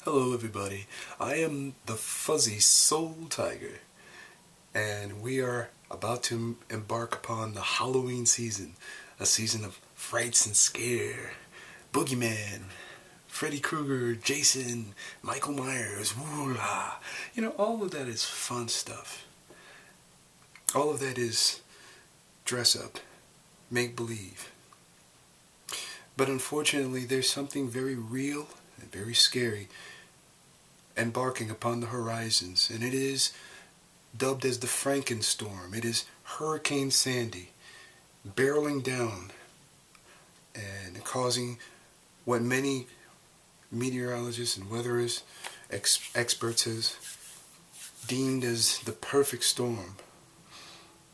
Hello everybody, I am the Fuzzy Soul Tiger, and we are about to embark upon the Halloween season, a season of frights and scare, boogeyman, Freddy Krueger, Jason, Michael Myers, woo-la. All of that is fun stuff. All of that is dress up, make believe. But unfortunately, there's something very real and very scary embarking upon the horizons, and it is dubbed as the Frankenstorm. It is Hurricane Sandy barreling down and causing what many meteorologists and weatherists, experts has deemed as the perfect storm.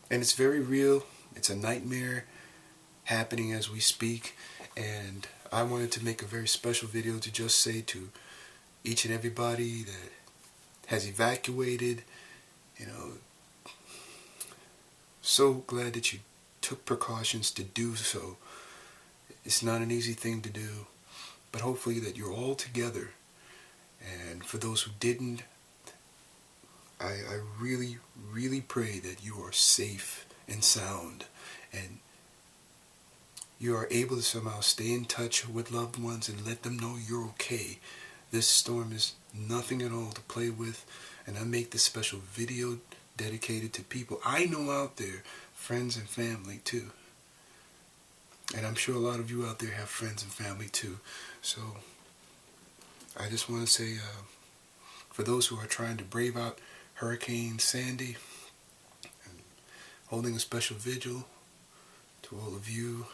And it's very real. It's a nightmare happening as we speak, and I wanted to make a very special video to just say to each and everybody that has evacuated, so glad that you took precautions to do so. It's not an easy thing to do, but hopefully that you're all together. And for those who didn't, I really, really pray that you are safe and sound, and you are able to somehow stay in touch with loved ones and let them know you're okay. This storm is nothing at all to play with, and I make this special video dedicated to people I know out there, friends and family too. And I'm sure a lot of you out there have friends and family too. So I just want to say, for those who are trying to brave out Hurricane Sandy, and holding a special vigil, to all of you,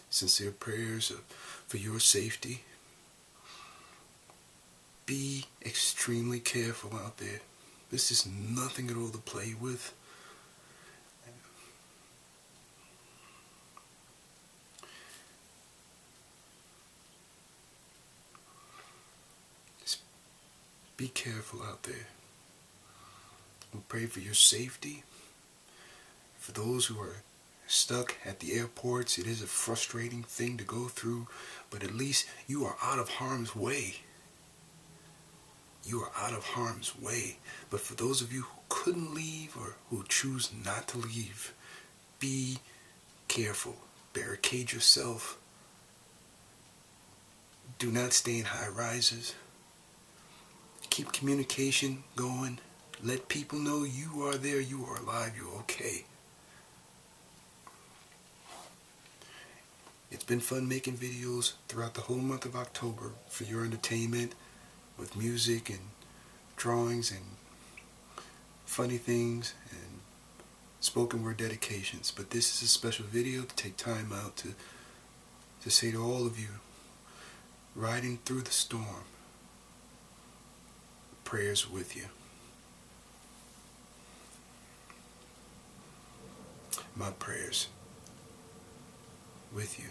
sincere prayers for your safety. Be extremely careful out there. This is nothing at all to play with. Just be careful out there. We pray for your safety. For those who are stuck at the airports, it is a frustrating thing to go through, but at least you are out of harm's way. You are out of harm's way. But for those of you who couldn't leave or who choose not to leave, be careful. Barricade yourself. Do not stay in high rises. Keep communication going. Let people know you are there, you are alive, you're okay. It's been fun making videos throughout the whole month of October for your entertainment, with music and drawings and funny things and spoken word dedications. But this is a special video to take time out to say to all of you, riding through the storm, prayers with you. My prayers with you.